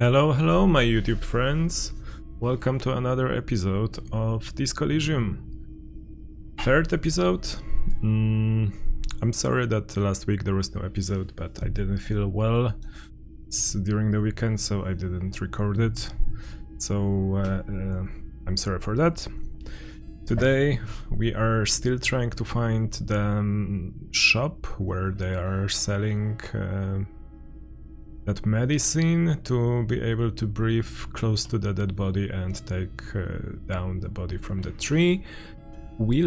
Hello my YouTube friends, welcome to another episode of this Elysium. Third episode. I'm sorry that last week there was no episode, but I didn't feel well during the weekend, so I didn't record it. So I'm sorry for that. Today we are still trying to find the shop where they are selling that medicine to be able to breathe close to the dead body and take down the body from the tree. We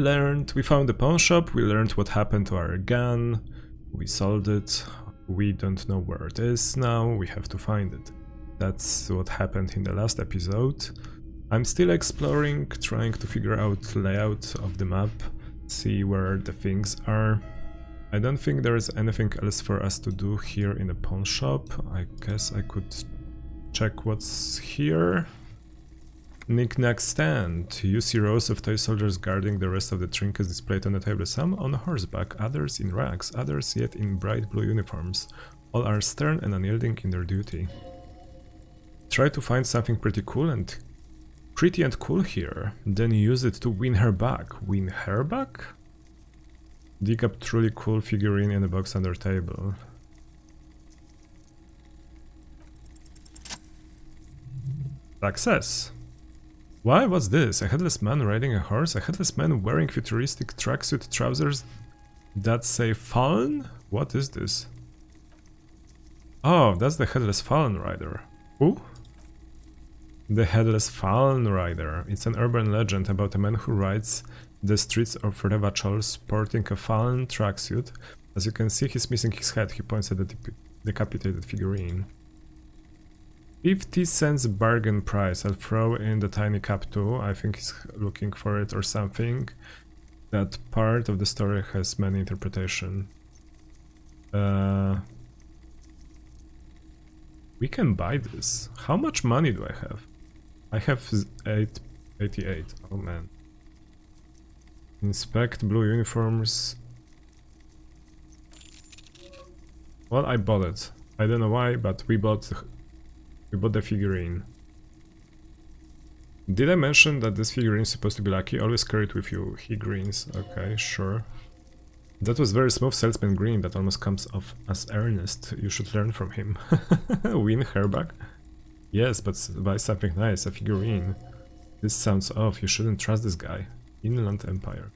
found the pawn shop, we learned what happened to our gun, we sold it, we don't know where it is now, we have to find it. That's what happened in the last episode. I'm still exploring, trying to figure out layout of the map, see where the things are. I don't think there is anything else for us to do here in the pawn shop. I guess I could check what's here. Knick-knack stand. You see rows of toy soldiers guarding the rest of the trinkets displayed on the table. Some on horseback, others in rags, others yet in bright blue uniforms. All are stern and unyielding in their duty. Try to find something pretty and cool here, then use it to win her back. Win her back? Dig up truly cool figurine in a box under table. Success! Why? What's this? A headless man riding a horse? A headless man wearing futuristic tracksuit trousers that say Fallen? What is this? Oh, that's the headless Fallen Rider. Who? The Headless Fallen Rider. It's an urban legend about a man who rides the streets of Revachol sporting a fallen tracksuit. As you can see, he's missing his head. He points at the decapitated figurine. 50 cents bargain price. I'll throw in the tiny cap too. I think he's looking for it or something. That part of the story has many interpretations. We can buy this. How much money do I have? I have 88. Oh man. Inspect blue uniforms. Well, I bought it. I don't know why, but we bought the figurine. Did I mention that this figurine is supposed to be lucky? Always carry it with you. He grins. Okay, sure. That was very smooth salesman grin that almost comes off as earnest. You should learn from him. Win her back? Yes, but buy something nice, a figurine. This sounds off. You shouldn't trust this guy. Inland Empire.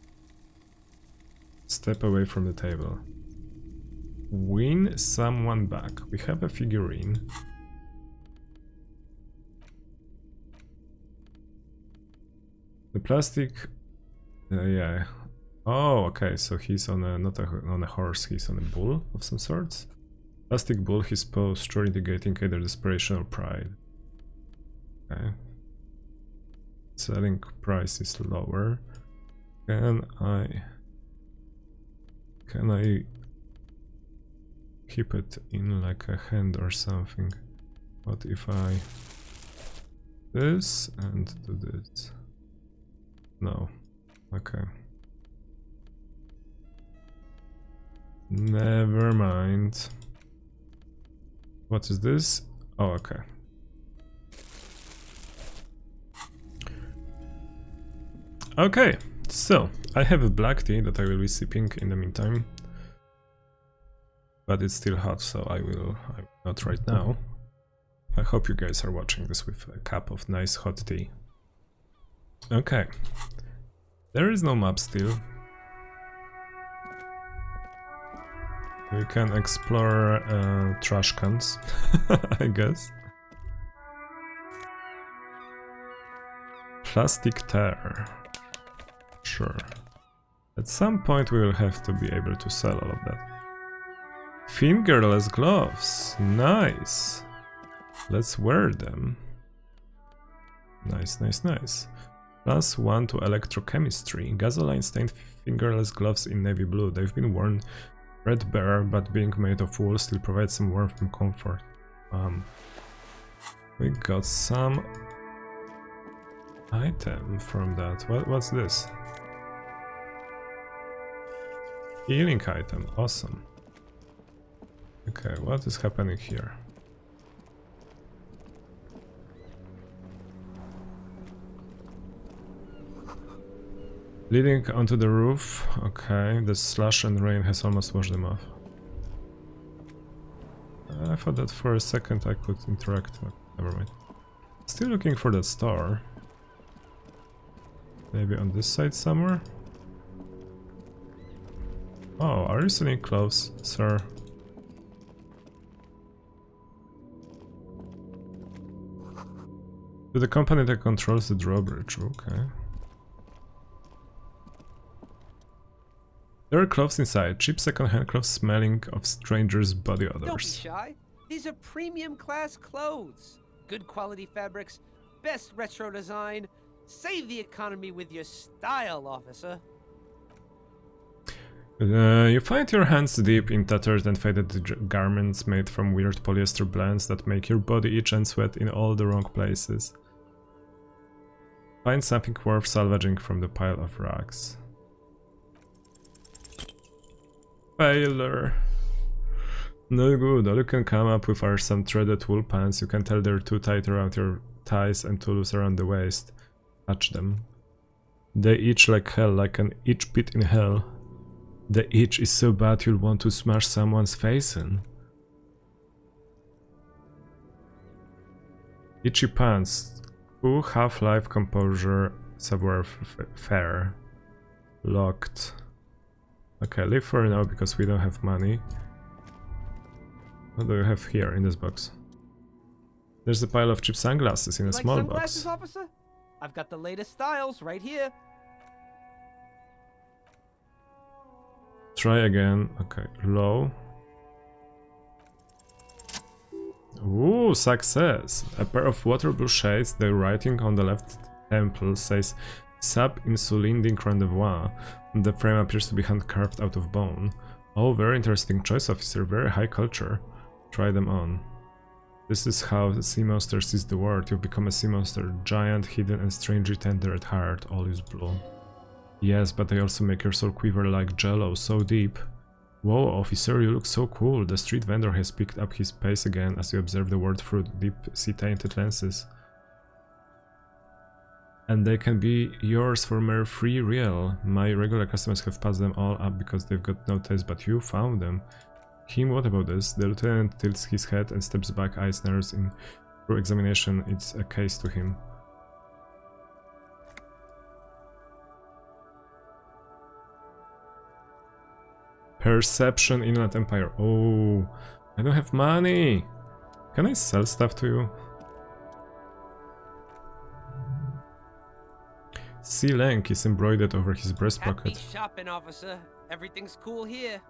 Step away from the table. Win someone back. We have a figurine. The plastic... yeah. Oh, okay, so he's on a, not on a horse, he's on a bull of some sorts. Plastic bull, his posture indicating either desperation or pride. Okay. Selling price is lower. Can I keep it in like a hand or something? What if I this and do this? No. Okay. Never mind. What is this? Oh, okay. Okay, so I have a black tea that I will be sipping in the meantime. But it's still hot, so I will not right now. I hope you guys are watching this with a cup of nice hot tea. Okay. There is no map still. We can explore trash cans, I guess. Plastic tear. Sure. At some point we will have to be able to sell all of that. Fingerless gloves. Nice. Let's wear them. Nice, nice, nice. +1 to electrochemistry. Gasoline stained fingerless gloves in navy blue. They've been worn threadbare, but being made of wool still provides some warmth and comfort. We got some item from that. What's this? Healing item. Awesome. Okay, what is happening here? Leading onto the roof. Okay, the slush and rain has almost washed them off. I thought that for a second I could interact. Never mind. Still looking for that star. Maybe on this side somewhere? Oh, are you selling clothes, sir? To the company that controls the drawbridge, okay. There are clothes inside, cheap second-hand clothes smelling of strangers' body odors. Don't be shy. These are premium class clothes. Good quality fabrics, best retro design. Save the economy with your style, officer. You find your hands deep in tattered and faded garments made from weird polyester blends that make your body itch and sweat in all the wrong places. Find something worth salvaging from the pile of rags. Failure. No good. All you can come up with are some threaded wool pants. You can tell they're too tight around your thighs and too loose around the waist. Touch them. They itch like hell, like an itch pit in hell. The itch is so bad you'll want to smash someone's face in. Itchy pants. Cool Half-Life composure subware fair. Locked. Okay, leave for now because we don't have money. What do you have here in this box? There's a pile of cheap sunglasses in a small sunglasses, box. Officer? I've got the latest styles right here. Try again. Okay, low. Ooh, success! A pair of water blue shades. The writing on the left temple says Sub Insulinding Rendezvous. The frame appears to be hand carved out of bone. Oh, very interesting choice, officer. Very high culture. Try them on. This is how the sea monster sees the world. You've become a sea monster. Giant, hidden and strangely tender at heart. All is blue. Yes, but they also make your soul quiver like jello, so deep. Whoa, officer, you look so cool. The street vendor has picked up his pace again as you observe the world through deep sea-tainted lenses. And they can be yours for mere free real. My regular customers have passed them all up because they've got no taste, but you found them. Him, what about this? The lieutenant tilts his head and steps back, eyes narrows in through examination. It's a case to him. Perception, Inland Empire. Oh, I don't have money. Can I sell stuff to you? Sea Lank is embroidered over his breast pocket. Happy shopping, officer. Everything's cool here.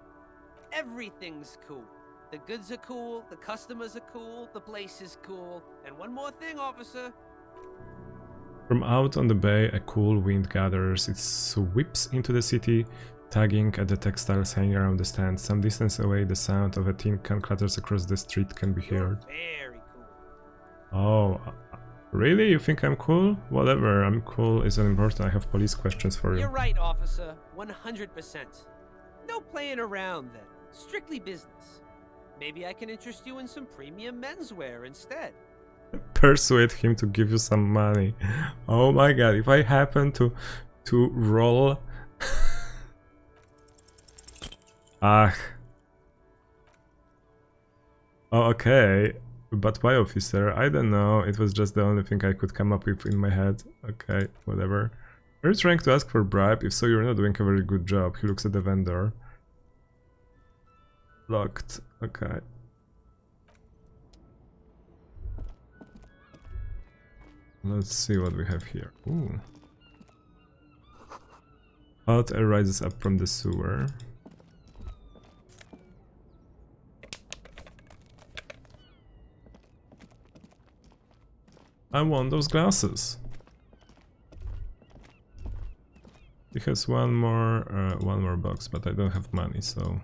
Everything's cool. The goods are cool, the customers are cool, the place is cool. And one more thing, officer. From out on the bay, a cool wind gathers. It sweeps into the city, tugging at the textiles hanging around the stand. Some distance away, the sound of a tin can clatters across the street can be heard. Very cool. Oh, really? You think I'm cool? Whatever, I'm cool isn't important. I have police questions for you. You're right, officer. 100%. No playing around then. Strictly business. Maybe I can interest you in some premium menswear instead. Persuade him to give you some money. Oh my god, if I happen to roll... Ah. Oh, okay. But why, officer? I don't know. It was just the only thing I could come up with in my head. Okay, whatever. Are you trying to ask for a bribe? If so, you're not doing a very good job. He looks at the vendor. Locked. Okay. Let's see what we have here. Ooh. Hot air rises up from the sewer. I want those glasses. He has one more box, but I don't have money, so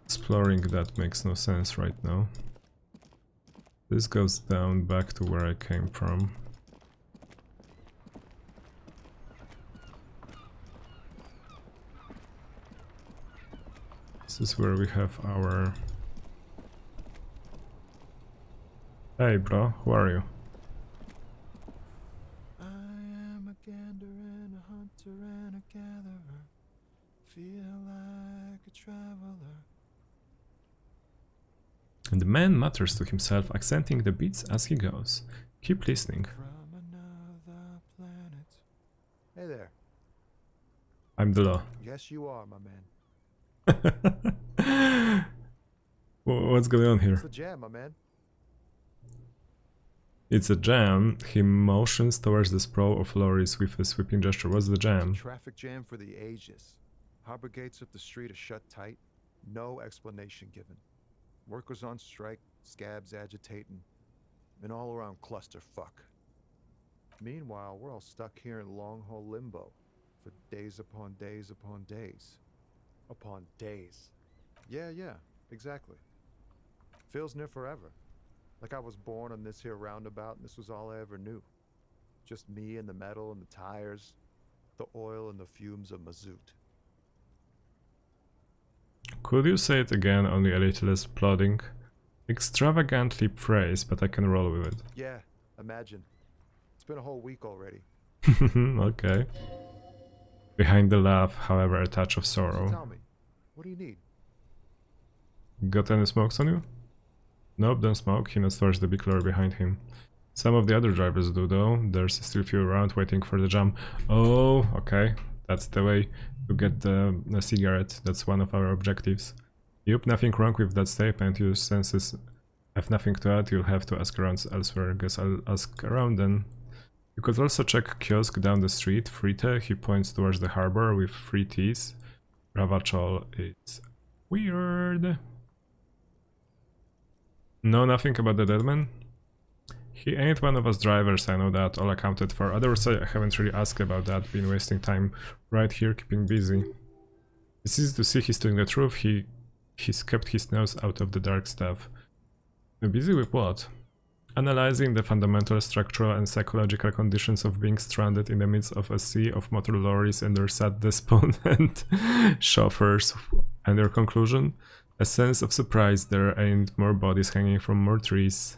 exploring that makes no sense right now. This goes down back to where I came from. This is where we have our... Hey bro, who are you? I am a gander and a hunter and a feel like a traveler. And the man mutters to himself, accenting the beats as he goes. Keep listening. From another planet. Hey there. I'm the law. Yes, you are, my man. What's going on here? It's a jam, my man. It's a jam. He motions towards the sprawl of lorries with a sweeping gesture. What's the jam? Traffic jam for the ages. Harbor gates up the street are shut tight. No explanation given. Workers on strike, scabs agitating, an all-around clusterfuck. Meanwhile, we're all stuck here in long-haul limbo for days upon days upon days. Upon days. Yeah, exactly. Feels near forever. Like I was born on this here roundabout and this was all I ever knew. Just me and the metal and the tires, the oil and the fumes of mazout. Could you say it again, only a little less plodding? Extravagantly phrase, but I can roll with it. Yeah, imagine. It's been a whole week already. Okay. Behind the laugh, however, a touch of So tell sorrow. me, what do you need? Got any smokes on you? Nope, don't smoke. He nods towards the big lorry behind him. Some of the other drivers do, though. There's still a few around waiting for the jam. Oh, okay. That's the way to get the cigarette. That's one of our objectives. Yup, nothing wrong with that statement. Your senses have nothing to add. You'll have to ask around elsewhere. Guess I'll ask around then. You could also check kiosk down the street. Frite. He points towards the harbor with 3 T's. Ravachol. It's weird. No, nothing about the dead man? He ain't one of us drivers, I know that, all accounted for. Others I haven't really asked about that, been wasting time right here keeping busy. It's easy to see he's telling the truth, he's kept his nose out of the dark stuff. Busy with what? Analyzing the fundamental structural and psychological conditions of being stranded in the midst of a sea of motor lorries and their sad despondent chauffeurs. And their conclusion? A sense of surprise, there ain't more bodies hanging from more trees.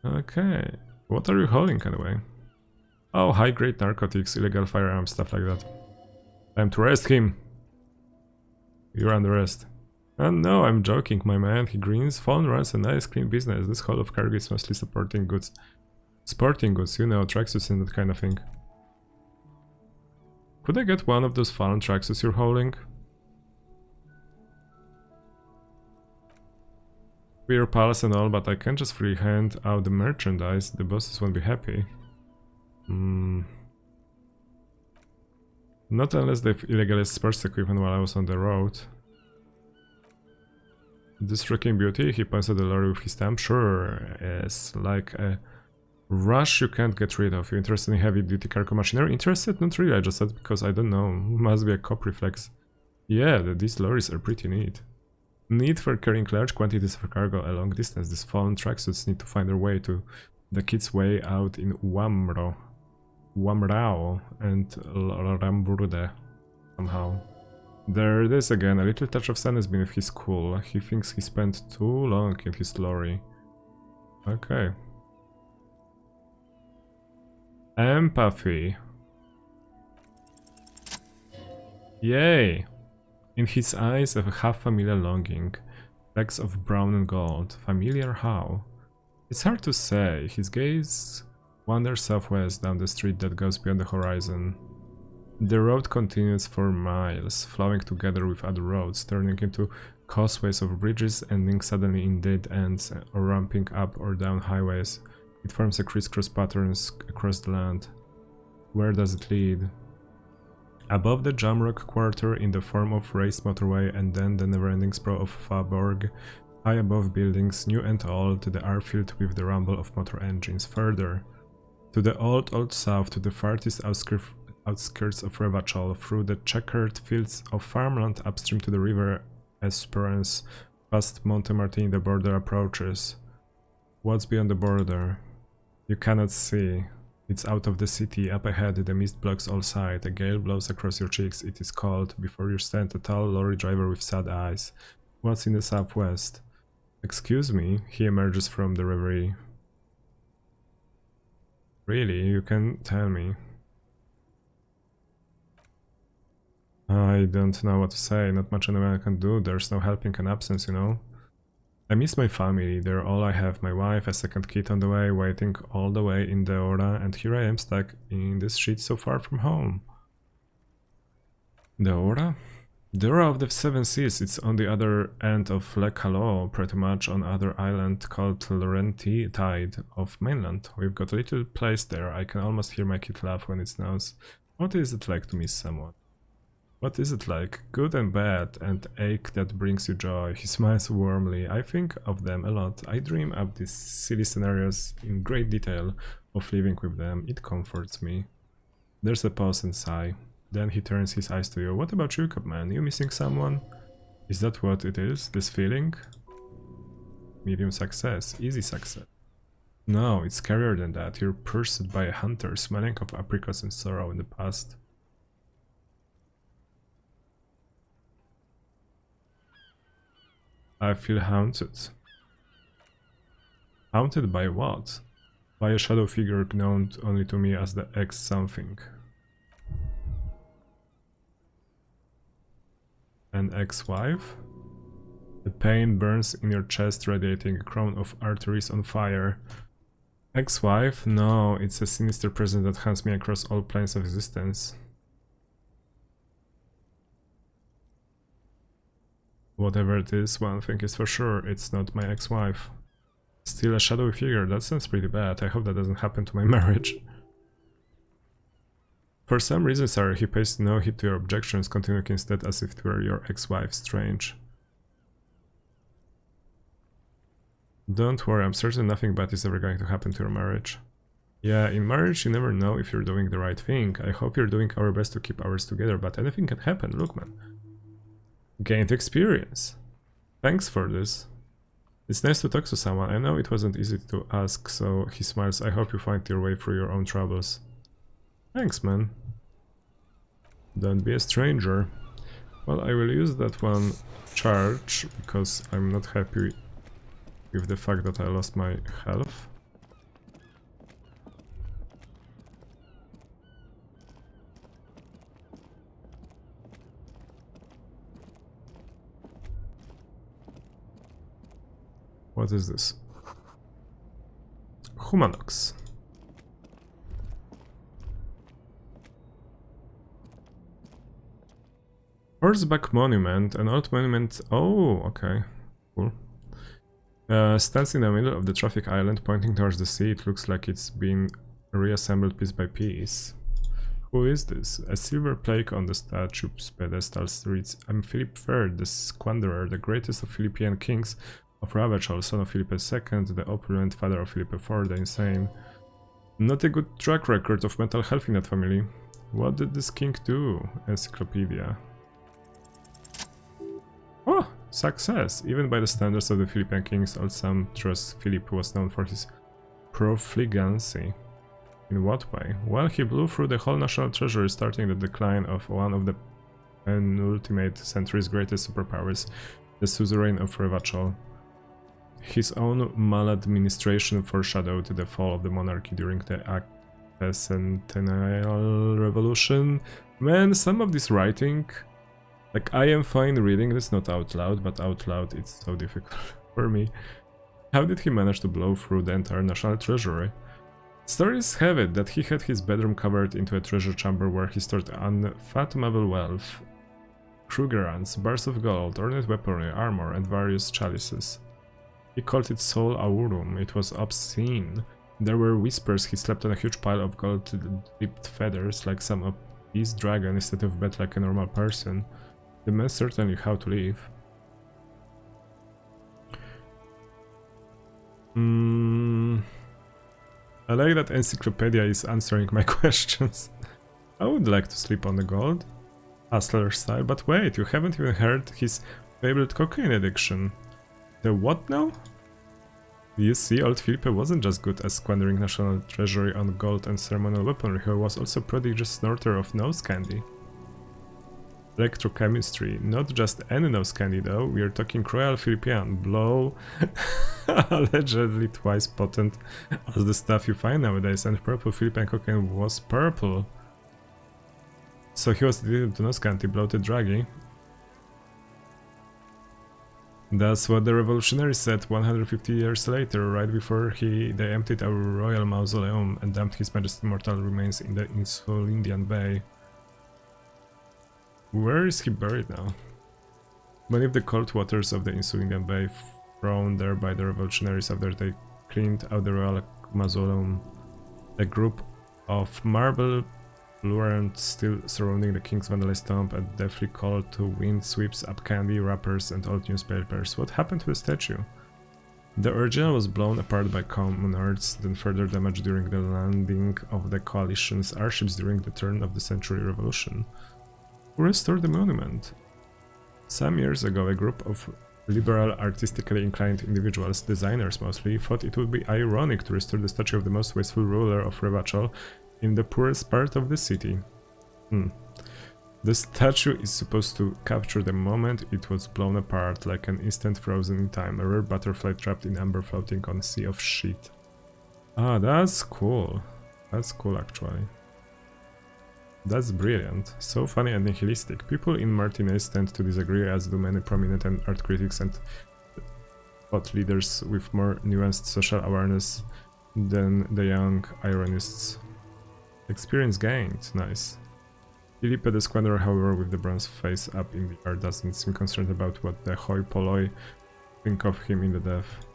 Okay, what are you holding anyway? Oh, high-grade narcotics, illegal firearms, stuff like that. Time to arrest him! You're under arrest. And no, I'm joking, my man, he grins. Phone runs a nice clean business. This hall of cargo is mostly supporting goods. Sporting goods, you know, tracksuits and that kind of thing. Could I get one of those fallen tracksuits you're holding? We're pals and all, but I can't just free hand out the merchandise. The bosses won't be happy. Not unless they've illegally sports equipment while I was on the road. This wrecking beauty, he points at the lorry with his stamp. Sure, it's like a rush you can't get rid of. You interested in heavy duty cargo machinery? Interested? Not really, I just said because I don't know. Must be a cop reflex. Yeah, these lorries are pretty neat. Need for carrying large quantities of cargo a long distance. These fallen tracksuits need to find their way to the kids' way out in Wamrao and Ramburde somehow. There it is again, a little touch of sadness beneath his cool. He thinks he spent too long in his lorry. Okay. Empathy. Yay! In his eyes, a half-familiar longing. Flecks of brown and gold. Familiar how? It's hard to say. His gaze wanders southwest down the street that goes beyond the horizon. The road continues for miles, flowing together with other roads, turning into causeways of bridges, ending suddenly in dead ends, or ramping up or down highways. It forms a crisscross pattern across the land. Where does it lead? Above the Jamrock quarter in the form of raised motorway, and then the never-ending sprawl of Faaborg, high above buildings, new and old, they are filled with the rumble of motor engines. Further, to the old south, to the farthest outskirts of Revachol, through the checkered fields of farmland upstream to the river Esperance, past Montemartin the border approaches. What's beyond the border? You cannot see. It's out of the city, up ahead, the mist blocks all sight, a gale blows across your cheeks, it is cold. Before you stand a tall lorry driver with sad eyes. What's in the southwest? Excuse me, he emerges from the reverie. Really, you can tell me. I don't know what to say, not much anyone can do, there's no helping an absence, you know. I miss my family, they're all I have, my wife, a second kid on the way, waiting all the way in the aura, and here I am stuck in this shit so far from home. The aura? The aura of the Seven Seas, it's on the other end of Lake Hallow, pretty much on other island called Laurentide of mainland. We've got a little place there, I can almost hear my kid laugh when it snows. What is it like to miss someone? What is it like? Good and bad, and ache that brings you joy. He smiles warmly. I think of them a lot. I dream up these silly scenarios in great detail of living with them. It comforts me. There's a pause and sigh. Then he turns his eyes to you. What about you, Cupman? You missing someone? Is that what it is? This feeling? Medium success. Easy success. No, it's scarier than that. You're pursued by a hunter, smelling of apricots and sorrow in the past. I feel haunted. Haunted by what? By a shadow figure known only to me as the X something. An ex-wife? The pain burns in your chest, radiating a crown of arteries on fire. Ex-wife? No, it's a sinister presence that hunts me across all planes of existence. Whatever it is, one thing is for sure, it's not my ex-wife. Still a shadowy figure, that sounds pretty bad. I hope that doesn't happen to my marriage. For some reason, sir, he pays no heed to your objections, continuing instead as if it were your ex-wife. Strange. Don't worry, I'm certain nothing bad is ever going to happen to your marriage. Yeah, in marriage you never know if you're doing the right thing. I hope you're doing our best to keep ours together, but anything can happen, look man. Gained experience. Thanks for this. It's nice to talk to someone. I know it wasn't easy to ask, so he smiles. I hope you find your way through your own troubles. Thanks, man. Don't be a stranger. Well, I will use that one charge, because I'm not happy with the fact that I lost my health. What is this? Humanox. Horseback Monument, an old monument. Oh, okay, cool. Stands in the middle of the traffic island, pointing towards the sea. It looks like it's been reassembled piece by piece. Who is this? A silver plaque on the statue's pedestal reads, I'm Philip III, the Squanderer, the greatest of Philippian kings of Ravachol, son of Philip II, the opulent father of Philip IV, the insane. Not a good track record of mental health in that family. What did this king do? Encyclopedia. Oh, success! Even by the standards of the Philippian kings, old sumptuous Philip was known for his profligancy. In what way? Well, he blew through the whole national treasury, starting the decline of one of the penultimate century's greatest superpowers, the suzerain of Ravachol. His own maladministration foreshadowed the fall of the monarchy during the Centennial Revolution. Man, some of this writing... Like, I am fine reading this, not out loud, but out loud it's so difficult for me. How did he manage to blow through the entire national treasury? Stories have it that he had his bedroom covered into a treasure chamber where he stored unfathomable wealth. Krugerrands, bars of gold, ornate weaponry, armor, and various chalices. He called it Sol Aurum. It was obscene. There were whispers he slept on a huge pile of gold-dipped feathers like some peace dragon instead of bed like a normal person. The man certainly knew how to live. I like that Encyclopedia is answering my questions. I would like to sleep on the gold, hustler style, but wait, you haven't even heard his favorite cocaine addiction. The what now? You see, old Filipe wasn't just good at squandering national treasury on gold and ceremonial weaponry, he was also a prodigious snorter of nose candy. Electrochemistry, not just any nose candy though, we are talking Royal Philipian, blow, allegedly twice potent as the stuff you find nowadays, and purple Philippine cocaine was purple. So he was dedicated to no scanty, bloated draggy. That's what the revolutionaries said 150 years later, right before they emptied our royal mausoleum and dumped His Majesty's mortal remains in the Insulindian Bay. Where is he buried now? Many of the cold waters of the Insulindian Bay thrown there by the revolutionaries after they cleaned out the royal mausoleum. A group of marble Lurant still surrounding the king's vandalized tomb, a deathly call to wind sweeps up candy wrappers and old newspapers. What happened to the statue? The original was blown apart by communards, then further damaged during the landing of the coalition's airships during the turn of the century revolution. Who restored the monument? Some years ago, a group of liberal, artistically inclined individuals, designers mostly, thought it would be ironic to restore the statue of the most wasteful ruler of Revachol in the poorest part of the city. The statue is supposed to capture the moment it was blown apart, like an instant frozen in time, a rare butterfly trapped in amber floating on a sea of shit. Ah, that's cool. That's cool, actually. That's brilliant. So funny and nihilistic. People in Martinez tend to disagree, as do many prominent art critics and thought leaders with more nuanced social awareness than the young ironists. Experience gained. Nice. Philippe the Squander, however, with the bronze face up in the air, doesn't seem concerned about what the hoi polloi think of him in the death.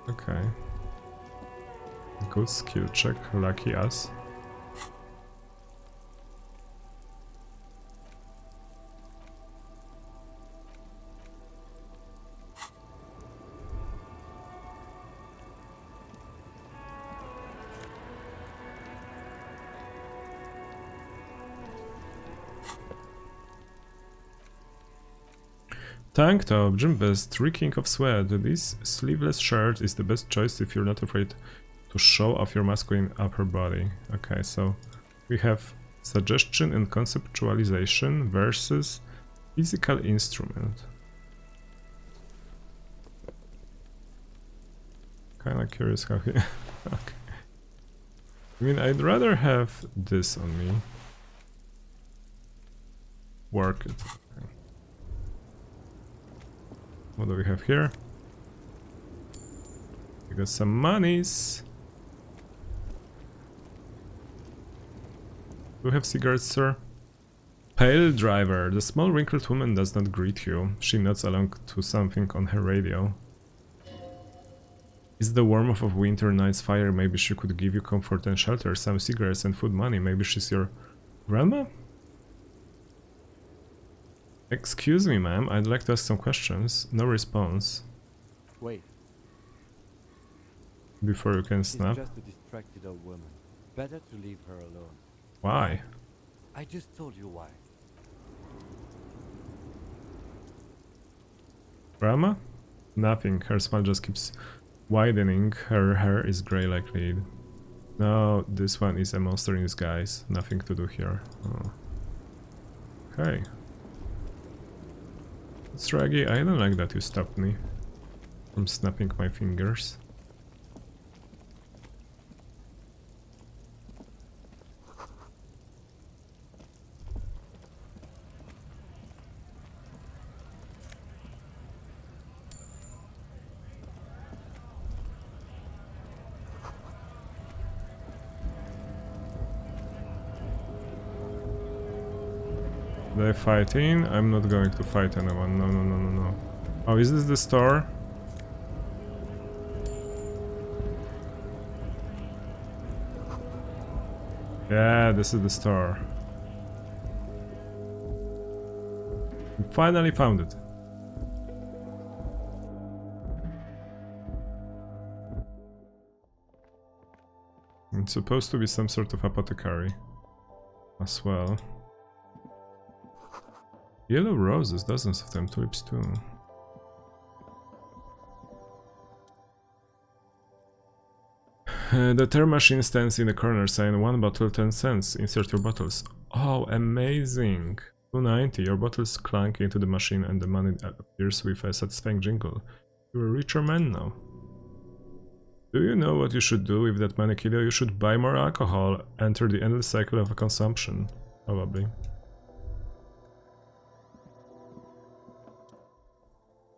Okay. Good skill check. Lucky us. Tank top, gym vest, reeking of sweat. This sleeveless shirt is the best choice if you're not afraid to show off your masculine upper body. Okay, so we have suggestion and conceptualization versus physical instrument. Kinda curious how he... Okay. I mean, I'd rather have this on me. Work it. Okay. What do we have here? We got some monies. Do we have cigarettes, sir? Pale driver. The small wrinkled woman does not greet you. She nods along to something on her radio. Is the warmth of winter night's fire? Maybe she could give you comfort and shelter, some cigarettes and food money. Maybe she's your grandma? Excuse me, ma'am, I'd like to ask some questions. No response. Wait. Before you can snap. She's just a distracted old woman. Better to leave her alone. Why? I just told you why. Grandma? Nothing. Her smile just keeps widening. Her hair is grey like lead. No, this one is a monster in disguise. Nothing to do here. Oh. Okay. It's Raggy, I don't like that you stopped me from snapping my fingers. They fighting? I'm not going to fight anyone. No, no, no, no, no. Oh, is this the store? Yeah, this is the store. We finally found it. It's supposed to be some sort of apothecary as well. Yellow roses, dozens of them, tulips too. The term machine stands in the corner saying 1 bottle 10 cents, insert your bottles. Oh, amazing! 2.90, your bottles clank into the machine and the money appears with a satisfying jingle. You're a richer man now. Do you know what you should do with that money, kiddo? You should buy more alcohol, enter the endless cycle of consumption. Probably.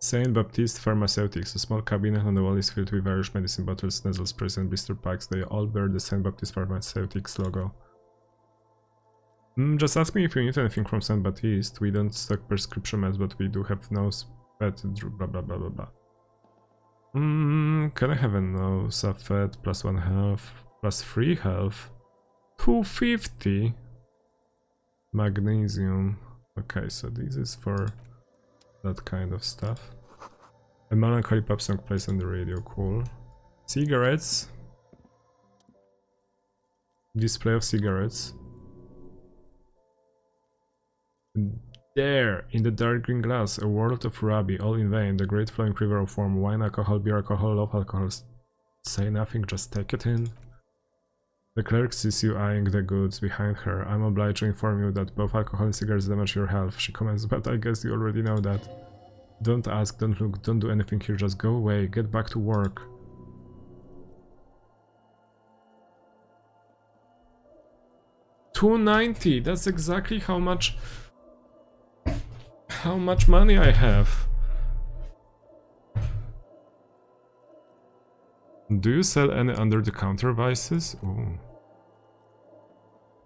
Saint Baptiste Pharmaceutics. A small cabinet on the wall is filled with Irish medicine bottles, nasal sprays, and blister packs. They all bear the Saint Baptiste Pharmaceutics logo. Just ask me if you need anything from Saint Baptiste. We don't stock prescription meds, but we do have nose pet blah blah blah blah blah. Can I have a nose fed plus 1 health plus 3 health? 250 magnesium. Okay, so this is for that kind of stuff. A melancholy pop song plays on the radio, cool. Cigarettes. Display of cigarettes. There, in the dark green glass, a world of ruby, all in vain, the great flowing river of warm wine, alcohol, beer, alcohol, love, alcohol. Say nothing, just take it in. The clerk sees you eyeing the goods behind her. I'm obliged to inform you that both alcohol and cigarettes damage your health, she comments, but I guess you already know that. Don't ask, don't look, don't do anything here, just go away, get back to work. $290, that's exactly how much money I have. Do you sell any under-the-counter vices? Ooh.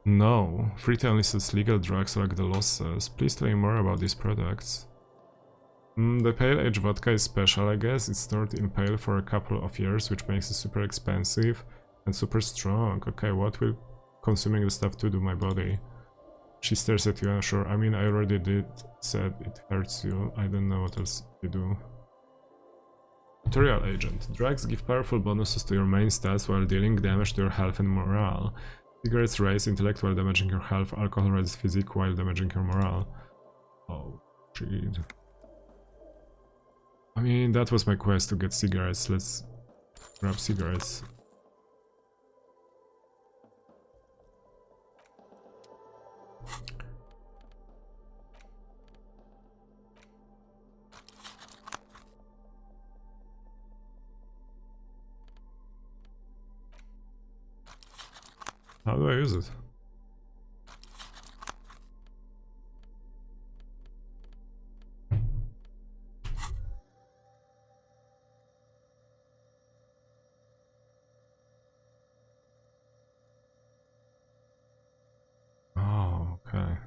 No, Frita only sells legal drugs like the law says. Please tell me more about these products. The pale age vodka is special, I guess. It's stored in pale for a couple of years, which makes it super expensive and super strong. Okay, what will consuming the stuff do to my body? She stares at you, unsure. I mean, I already did said it hurts you. I don't know what else you do. Tutorial agent. Drugs give powerful bonuses to your main stats while dealing damage to your health and morale. Cigarettes raise intellect while damaging your health. Alcohol raises physique while damaging your morale. Oh, shit. I mean, that was my quest to get cigarettes. Let's grab cigarettes. How do I use it? Oh, okay.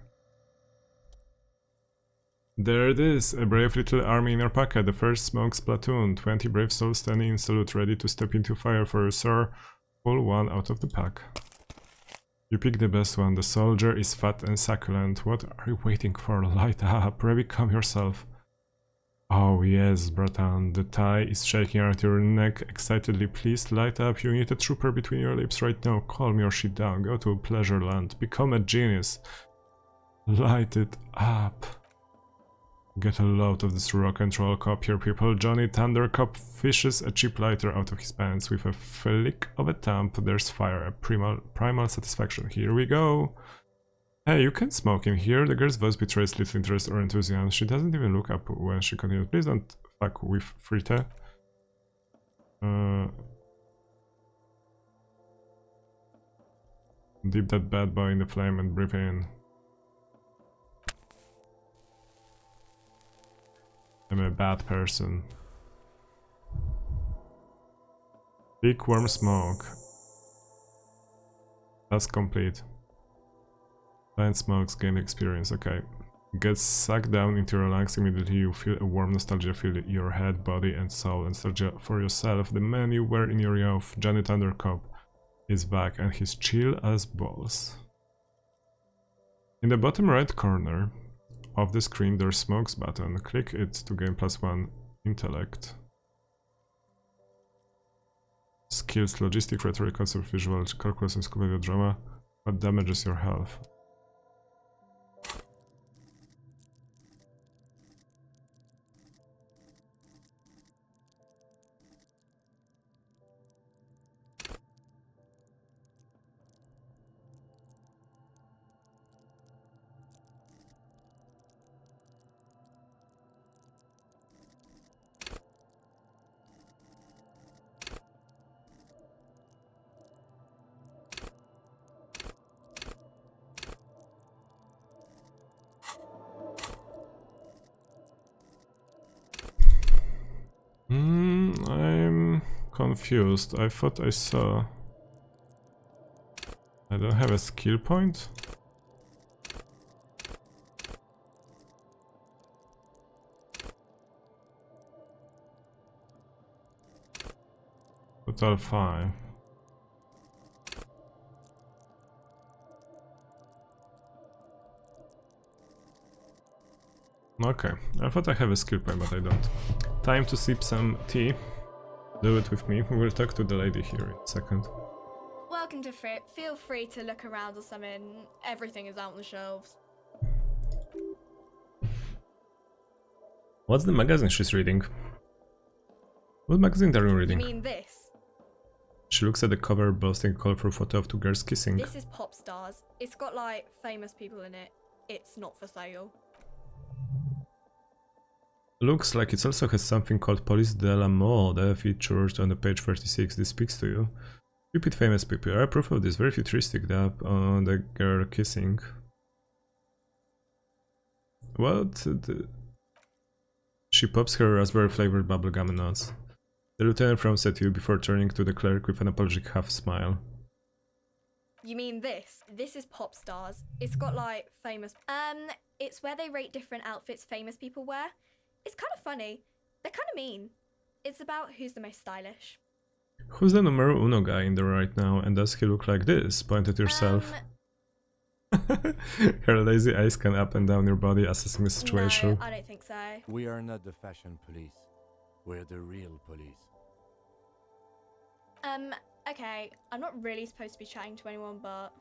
There it is, a brave little army in your pocket, the first Smokes platoon, 20 brave souls standing in salute, ready to step into fire for you, sir. Pull one out of the pack. You pick the best one, the soldier is fat and succulent. What are you waiting for? Light up, become yourself. Oh yes, Bratan, the tie is shaking around your neck excitedly. Please light up, you need a trooper between your lips right now. Calm your shit down, go to pleasure land, become a genius. Light it up. Get a load of this rock and roll cop here, people. Johnny Thundercop fishes a cheap lighter out of his pants. With a flick of a thumb, there's fire, a primal satisfaction. Here we go. Hey, you can smoke in here. The girl's voice betrays little interest or enthusiasm. She doesn't even look up when she continues. Please don't fuck with Frita. Dip that bad boy in the flame and breathe in. I'm a bad person. Big warm smoke. That's complete. Blind smokes gain experience, okay. Get sucked down into your lungs, immediately you feel a warm nostalgia fill your head, body and soul. Nostalgia for yourself, the man you were in your youth. Johnny Thundercop is back and he's chill as balls. In the bottom right corner of the screen there's smokes button. Click it to gain +1 intellect. Skills, logistic, rhetoric, concept, visual, calculus and scuba drama. What damages your health? confused. I thought I saw... I don't have a skill point? Total 5. Okay, I thought I have a skill point, but I don't. Time to sip some tea. Do it with me. We will talk to the lady here in a second. Welcome to Fripp. Feel free to look around or something. Everything is out on the shelves. What's the magazine she's reading? What magazine are you You reading? mean this? She looks at the cover, boasting a colorful photo of two girls kissing. This is Pop Stars. It's got like famous people in it. It's not for sale. Looks like it also has something called Police de la Mode featured on the page 36. This speaks to you. Stupid famous people are proof of this. Very futuristic. On the girl kissing. What? She pops her raspberry flavored bubblegum and nods. The lieutenant frowns at you before turning to the clerk with an apologetic half smile. You mean this? This is Pop Stars. It's got like famous... It's where they rate different outfits famous people wear. It's kind of funny. They're kind of mean. It's about who's the most stylish. Who's the numero uno guy in there right now, and does he look like this? Point at yourself. Her lazy eyes scan up and down your body, assessing the situation. No, I don't think so. We are not the fashion police. We're the real police. Okay. I'm not really supposed to be chatting to anyone, but...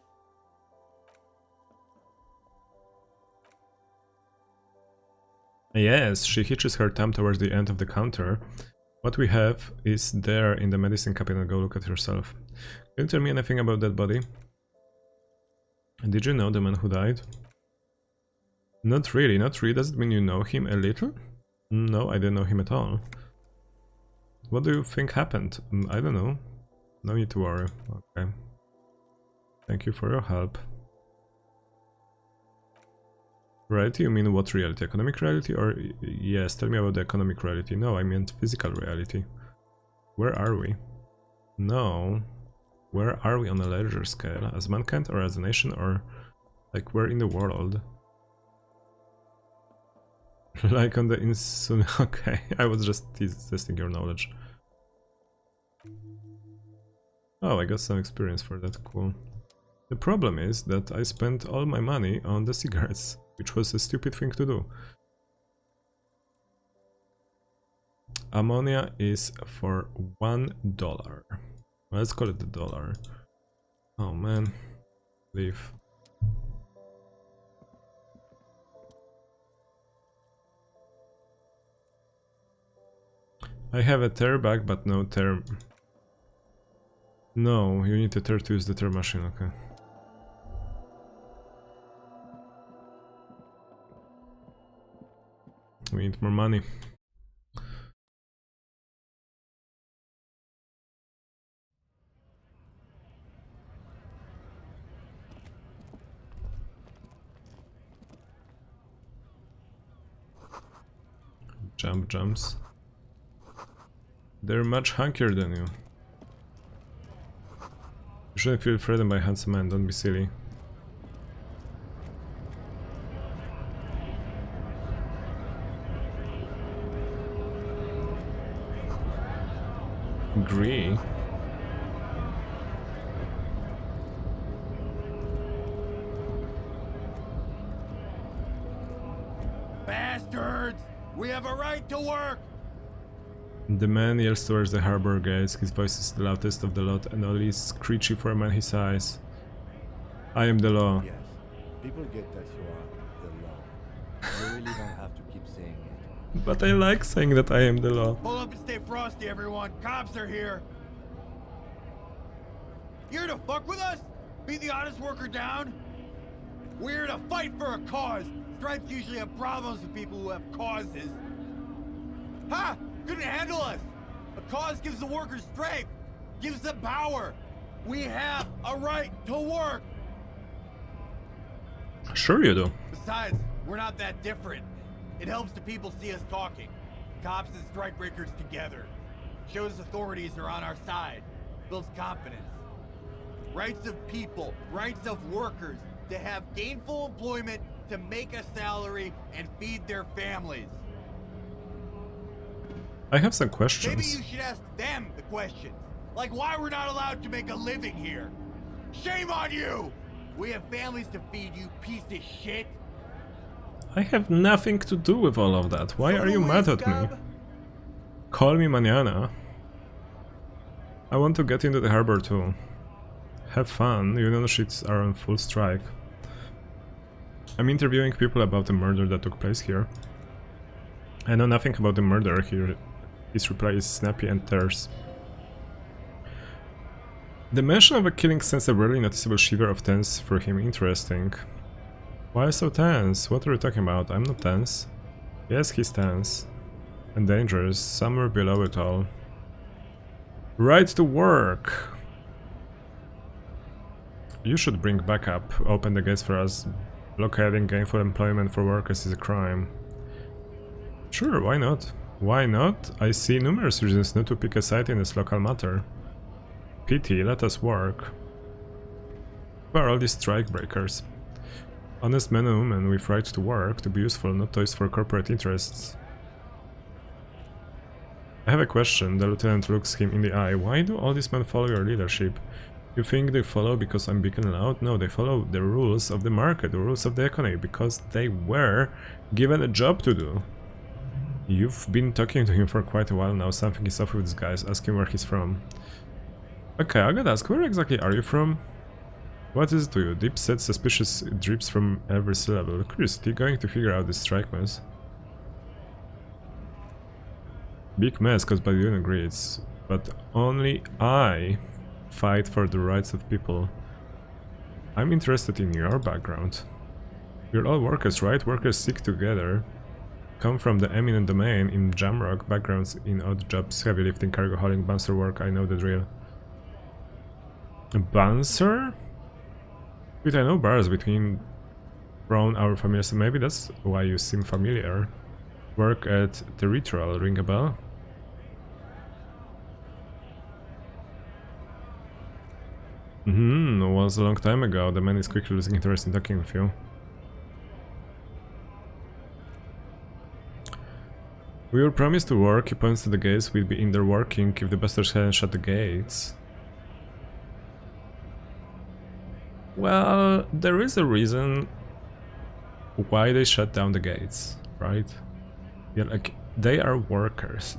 Yes, she hitches her thumb towards the end of the counter. What we have is there in the medicine cabinet. Go look at yourself. Can you tell me anything about that body? Did you know the man who died? Not really, not really. Does it mean you know him a little? No, I didn't know him at all. What do you think happened? I don't know. No need to worry. Okay. Thank you for your help. Reality? You mean what reality? Economic reality? Or yes, tell me about the economic reality. No, I meant physical reality. Where are we? No. Where are we on a larger scale? As mankind or as a nation, or like where in the world? Like on the insun... Okay, I was just testing your knowledge. Oh, I got some experience for that. Cool. The problem is that I spent all my money on the cigarettes, which was a stupid thing to do. Ammonia is for $1. Let's call it the dollar. Oh man. Leave. I have a tear bag, but no tear... No, you need a tear to use the tear machine, okay. We need more money. Jumps. They're much hunkier than you. You shouldn't feel threatened by a handsome man, don't be silly. Agree. Bastards! We have a right to work! The man yells towards the harbor gates. His voice is the loudest of the lot and only screechy for a man his size. I am the law. Yes, people get that you are the law. You really don't have to keep saying it. But I like saying that I am the law. Pull up and stay frosty, everyone. Cops are here. You here to fuck with us? Beat the honest worker down? We're here to fight for a cause. Stripes usually have problems with people who have causes. Ha! Couldn't handle us. A cause gives the workers strength, gives them power. We have a right to work. Sure you do. Besides, we're not that different. It helps the people see us talking. Cops and strikebreakers together. Shows authorities are on our side. Builds confidence. Rights of people, rights of workers to have gainful employment, to make a salary and feed their families. I have some Maybe questions. you should ask them the questions. Like why we're not allowed to make a living here. Shame on you! We have families to feed, you piece of shit. I have nothing to do with all of that. Why are you mad at me? Call me mañana. I want to get into the harbor too. Have fun, union ships are on full strike. I'm interviewing people about the murder that took place here. I know nothing about the murder here. His reply is snappy and terse. The mention of a killing sends a really noticeable shiver of tense through him. Interesting. Why so tense? What are you talking about? I'm not tense. Yes, he's tense. And dangerous, somewhere below it all. Right to work! You should bring backup. Open the gates for us. Blockading gainful employment for workers is a crime. Sure, why not? Why not? I see numerous reasons not to pick a side in this local matter. Pity, let us work. Who are all these strikebreakers? Honest men and women with right to work, to be useful, not toys for corporate interests. I have a question. The lieutenant looks him in the eye. Why do all these men follow your leadership? You think they follow because I'm big and loud? No, they follow the rules of the market, the rules of the economy, because they were given a job to do. You've been talking to him for quite a while now. Something is off with this guy. Ask him where he's from. Okay, I gotta ask, where exactly are you from? What is it to you? Deep set suspicious drips from every syllable. Curiosity, going to figure out this strike mess. Big mess caused by the union greeds, but only I fight for the rights of people. I'm interested in your background. We're all workers, right? Workers stick together. Come from the eminent domain in Jamrock, backgrounds in odd jobs, heavy lifting, cargo hauling, bouncer work, I know the drill. A bouncer? Wait, I know bars between Brown, our familiar, so maybe that's why you seem familiar. Work at the Ritual, ring a bell? Was a long time ago. The man is quickly losing interest in talking with you. We were promised to work. He points to the gates. We'd be in there working if the bastards hadn't shut the gates. Well, there is a reason why they shut down the gates, right? Yeah, like, they are workers.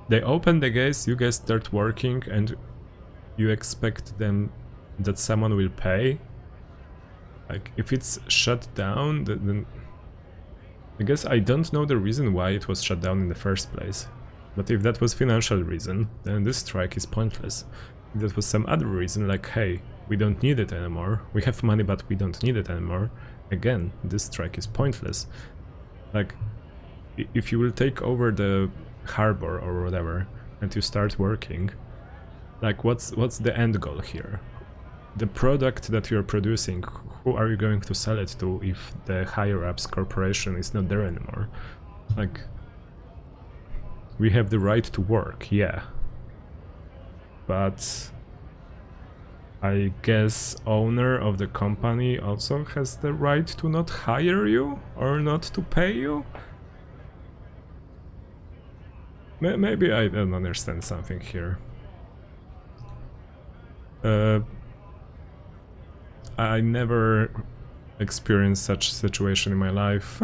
They open the gates, you guys start working, and you expect them that someone will pay. Like, if it's shut down, then I guess I don't know the reason why it was shut down in the first place. But if that was financial reason, then this strike is pointless. If that was some other reason, like, hey, we don't need it anymore, we have money but we don't need it anymore, again, this strike is pointless. Like, if you will take over the harbor or whatever, and you start working, like, what's the end goal here? The product that you're producing, who are you going to sell it to if the higher-ups corporation is not there anymore? Like, we have the right to work, yeah. But I guess owner of the company also has the right to not hire you or not to pay you? Maybe I don't understand something here. I never experienced such situation in my life.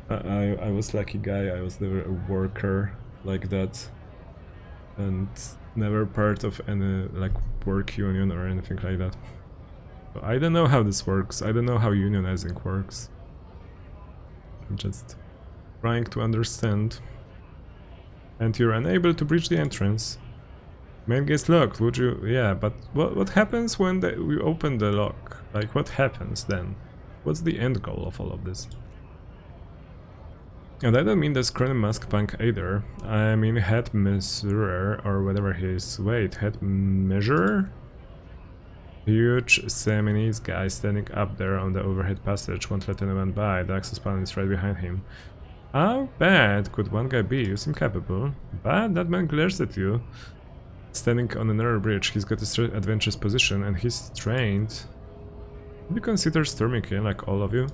I was lucky guy, I was never a worker like that. And never part of any, like, work union or anything like that. So I don't know how this works, I don't know how unionizing works. I'm just trying to understand. And you're unable to breach the entrance. Main gate's locked, would you? Yeah, but what happens when we open the lock? Like, what happens then? What's the end goal of all of this? And I don't mean the Scrawny Mask Punk either. I mean Head Measurer, or whatever he is. Wait, Head Measurer? Huge Seminese guy standing up there on the overhead passage, won't let anyone by. The access panel is right behind him. How bad could one guy be? You seem capable. But that man glares at you. Standing on a narrow bridge, he's got a straight adventurous position and he's trained. Would you consider storming in like all of you?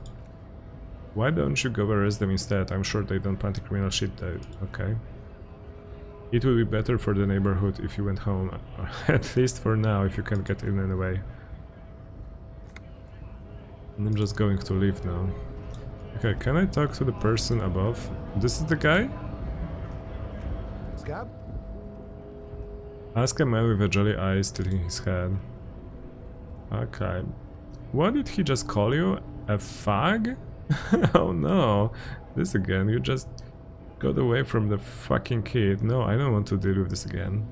Why don't you go arrest them instead? I'm sure they don't plan criminal shit there. Okay. It would be better for the neighborhood if you went home. At least for now, if you can get in anyway. And I'm just going to leave now. Okay, can I talk to the person above? This is the guy? Scab? Ask a man with a jolly eyes tilting his head. Okay. What did he just call you? A fag? Oh no. This again, you just got away from the fucking kid. No, I don't want to deal with this again.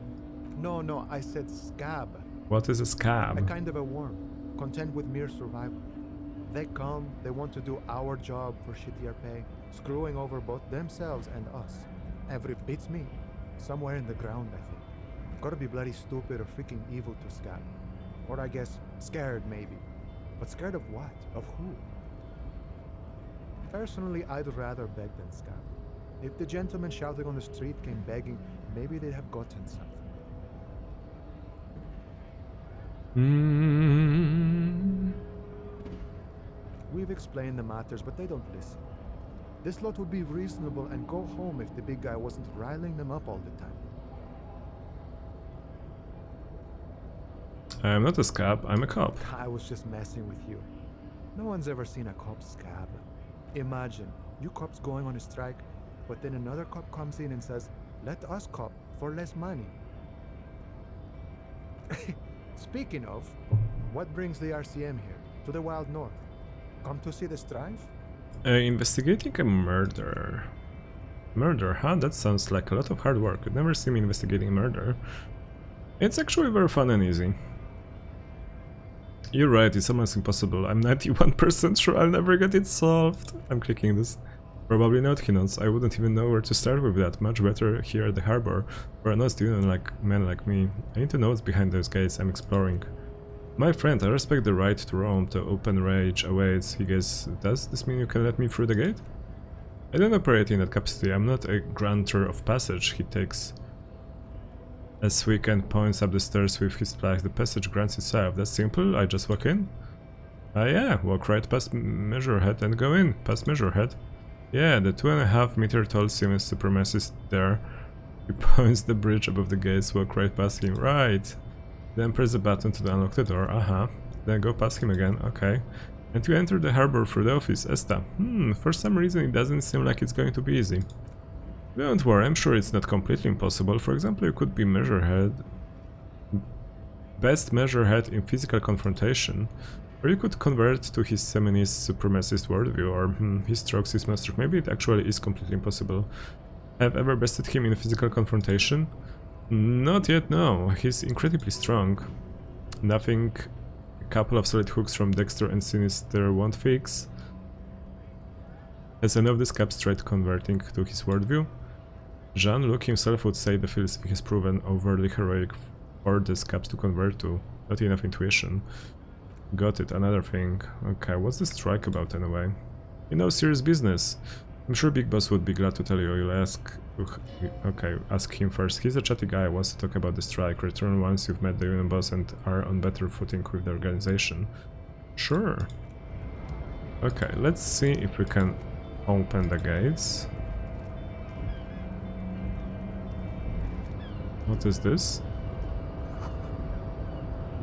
No, I said scab. What is a A scab? kind of a worm, content with mere survival. They come, they want to do our job for shittier pay, screwing over both themselves and us. Every bit's me. Somewhere in the ground, I think. Gotta be bloody stupid or freaking evil to scab. Or I guess, scared maybe. But scared of what? Of who? Personally, I'd rather beg than scab. If the gentleman shouting on the street came begging, maybe they'd have gotten something. We've explained the matters, but they don't listen. This lot would be reasonable and go home if the big guy wasn't riling them up all the time. I'm not a scab, I'm a cop. I was just messing with you. No one's ever seen a cop scab. Imagine, you cops going on a strike, but then another cop comes in and says, let us cop for less money. Speaking of, what brings the RCM here, to the Wild North? Come to see the strife? Investigating a murder. Murder, huh? That sounds like a lot of hard work. You'd never see me investigating a murder. It's actually very fun and easy. You're right, it's almost impossible. I'm 91% sure I'll never get it solved. I'm clicking this. Probably not, he nods. I wouldn't even know where to start with that. Much better here at the harbor, for an honest man like me. I need to know what's behind those gates. I'm exploring. My friend, I respect the right to roam. The open rage awaits. He guess, does this mean you can let me through the gate? I don't operate in that capacity. I'm not a granter of passage. He takes a swig and points up the stairs with his flag. The passage grants itself. That's simple. I just walk in. Yeah, walk right past Measurehead and go in. Past Measurehead. Yeah, the 2.5 meter tall Siemens supremacist there. He points the bridge above the gates. Walk right past him. Right. Then press the button to unlock the door. Then go past him again. Okay. And you enter the harbor through the office. Esta. For some reason it doesn't seem like it's going to be easy. Don't worry, I'm sure it's not completely impossible. For example, you could be Measurehead. Best Measurehead in physical confrontation. Or you could convert to his feminist supremacist worldview, or his strokes his master. Maybe it actually is completely impossible. Have ever bested him in a physical confrontation? Not yet, no. He's incredibly strong. Nothing a couple of solid hooks from Dexter and Sinister won't fix. As any of the scabs tried converting to his worldview, Jean-Luc himself would say the philosophy has proven overly heroic for the scabs to convert to. Not enough intuition. Got it, another thing. Okay, what's the strike about anyway? You know, serious business. I'm sure Big Boss would be glad to tell you. You'll ask... Okay, ask him first. He's a chatty guy, wants to talk about the strike. Return once you've met the union boss and are on better footing with the organization. Sure. Okay, let's see if we can open the gates. What is this?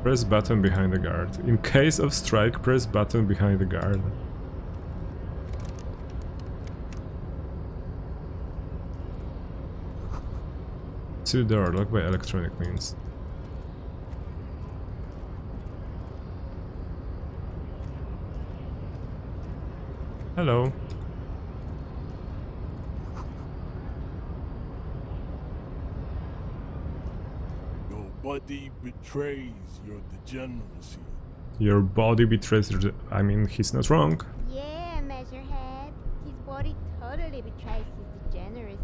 Press button behind the guard. In case of strike, press button behind the guard. See the door, locked by electronic means. Hello. Your body betrays your degeneracy. Your body betrays your... I mean, he's not wrong. Yeah, Measurehead. His body totally betrays his degeneracy.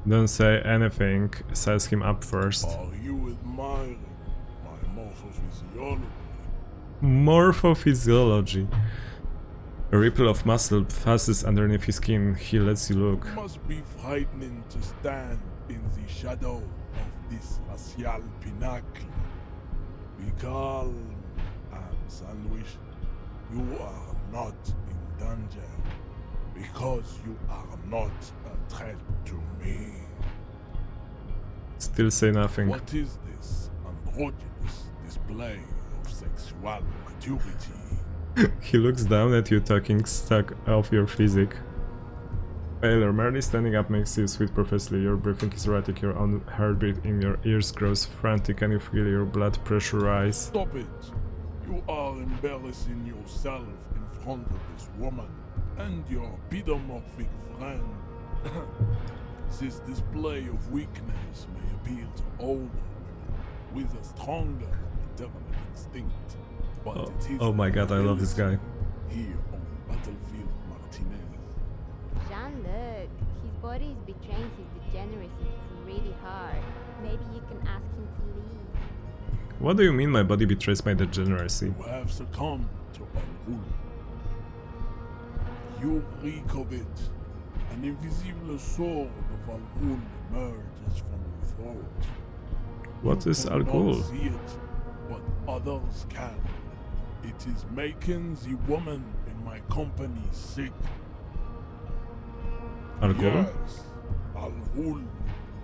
Don't say anything, size him up first. Are you admiring my morphophysiology? Morphophysiology. A ripple of muscle passes underneath his skin. He lets you look. It must be frightening to stand in the shadow of this racial pinnacle. Be calm, Sandwich. You are not in danger because you are not a threat to me. Still say nothing. What is this androgynous display of sexual maturity? He looks down at you, talking stuck off your physique. Taylor, merely standing up makes you sweet profusely. Your breathing is erratic, your own heartbeat in your ears grows frantic, and you feel your blood pressure rise. Stop it! You are embarrassing yourself in front of this woman and your pedomorphic friend. This display of weakness may appeal to older women with a stronger maternal instinct, but it is oh my god, I love this guy. here on Battlefield Martinez. Jean-Luc, his body is betraying his degeneracy really hard. Maybe you can ask him to leave. What do you mean my body betrays my degeneracy? You have succumbed to Al-Ghul. You reek of it. An invisible sword of Al-Ghul emerges from your throat. What You is cannot Al-Ghul? see it, but others can. It is making the woman in my company sick. Al-Ghul? Yes, Al-Ghul.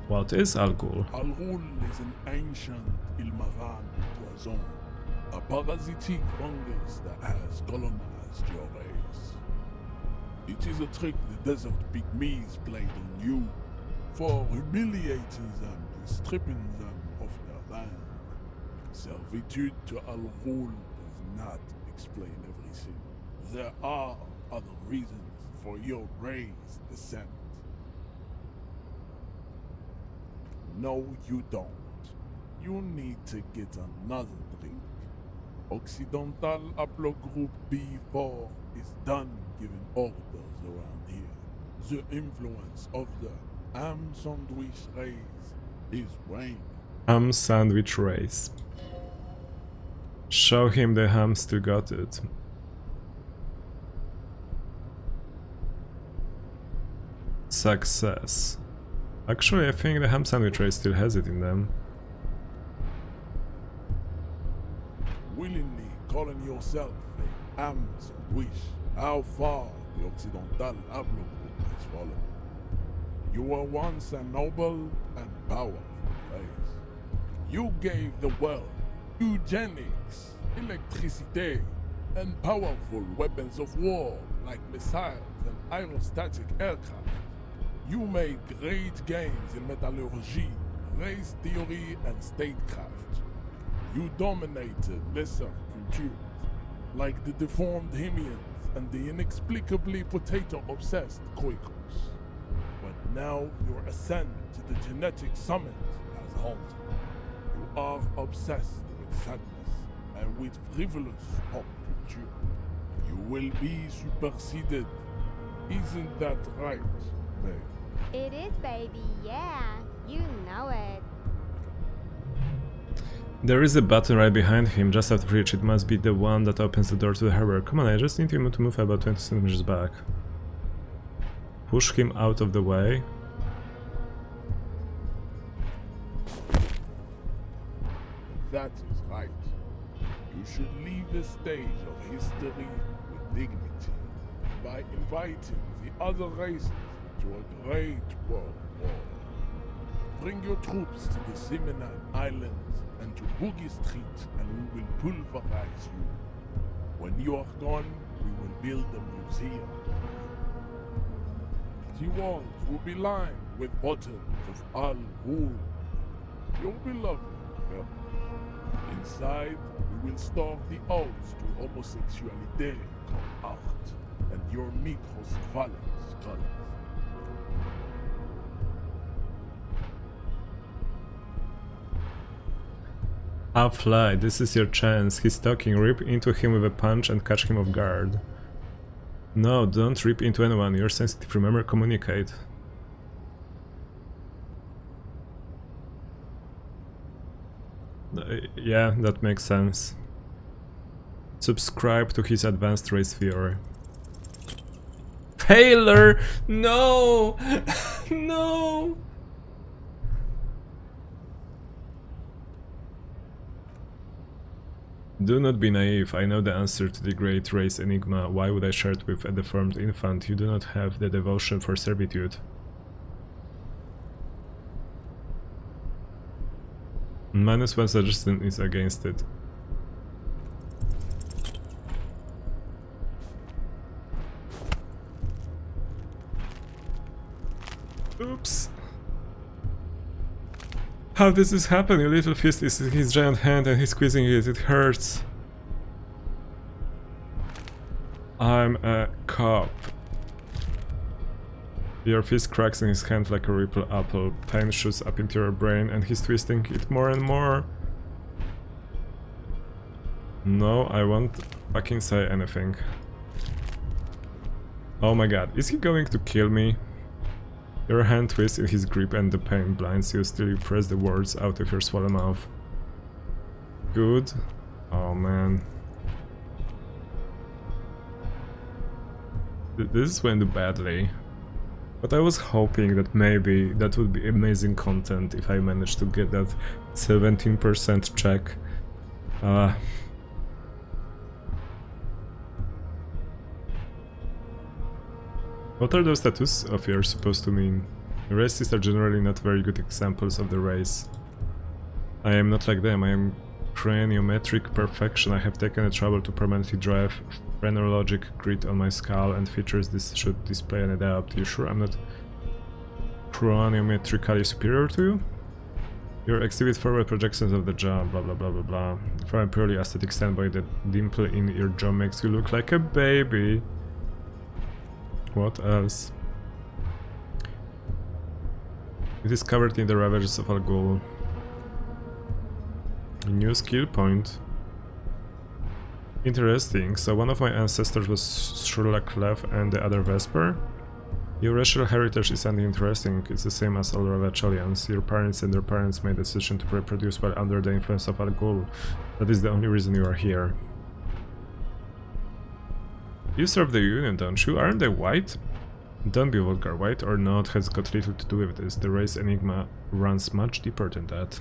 What is Al-Ghul? Al-Ghul is an ancient Ilmaran poison, a parasitic fungus that has colonized your race. It is a trick the desert pygmies played on you for humiliating them and stripping them of their land. Servitude to Al-Ghul does not explain everything. There are other reasons for your race descent. No, you don't. You need to get another drink. Occidental Haplogroup B4 is done giving orders around here. The influence of the ham sandwich race is waning. Ham sandwich race. Show him the ham still got it. Success. Actually, I think the ham sandwich race still has it in them. Willingly calling yourself a ham sandwich. How far the Occidental Haplogroup has fallen. You were once a noble and powerful race. You gave the world eugenics, electricity, and powerful weapons of war like missiles and aerostatic aircraft. You made great gains in metallurgy, race theory, and statecraft. You dominated lesser cultures, like the deformed Hemians and the inexplicably potato-obsessed Quakers. But now your ascent to the genetic summit has halted. You are obsessed with sadness and with frivolous pop culture. You will be superseded. Isn't that right, babe? It is, baby, yeah. You know it. There is a button right behind him, just out of reach. It must be the one that opens the door to the harbor. Come on, I just need him to move about 20 centimeters back. Push him out of the way. That is right. You should leave the stage of history with dignity by inviting the other races to a great world war. Bring your troops to the Simonan Islands and to Boogie Street, and we will pulverize you. When you are gone, we will build a museum. The walls will be lined with bottles of Al-Ghul, your beloved milk. Inside, we will starve the odes to homosexuality called art and your microcephalic colors. Fly, this is your chance. He's talking. Rip into him with a punch and catch him off guard. No, don't rip into anyone. You're sensitive. Remember, communicate. Yeah, that makes sense. Subscribe to his advanced race theory. Failure! No! No! Do not be naive. I know the answer to the great race enigma. Why would I share it with a deformed infant? You do not have the devotion for servitude. -1 suggestion is against it. Oops. How does this happen? Your little fist is in his giant hand and he's squeezing it. It hurts. I'm a cop. Your fist cracks in his hand like a ripple apple. Pain shoots up into your brain and he's twisting it more and more. No, I won't fucking say anything. Oh my god, is he going to kill me? Your hand twists in his grip and the pain blinds you, still you press the words out of your swollen mouth. Good. Oh man. This went badly. But I was hoping that maybe that would be amazing content if I managed to get that 17% check. What are those tattoos of yours supposed to mean? Racists are generally not very good examples of the race. I am not like them, I am craniometric perfection. I have taken the trouble to permanently drive phrenologic grid on my skull and features this should display and adapt. You sure I'm not craniometrically superior to you? Your exhibit forward projections of the jaw, blah blah blah blah blah. From a purely aesthetic standpoint, the dimple in your jaw makes you look like a baby. What else? It is covered in the ravages of Al Ghul. A new skill point. Interesting. So one of my ancestors was Shurlaklef and the other Vesper. Your racial heritage is uninteresting. It's the same as all Ravacholians. Your parents and their parents made the decision to reproduce while under the influence of Al Ghul. That is the only reason you are here. You serve the Union, don't you? Aren't they white? Don't be vulgar. White or not has got little to do with this. The race enigma runs much deeper than that.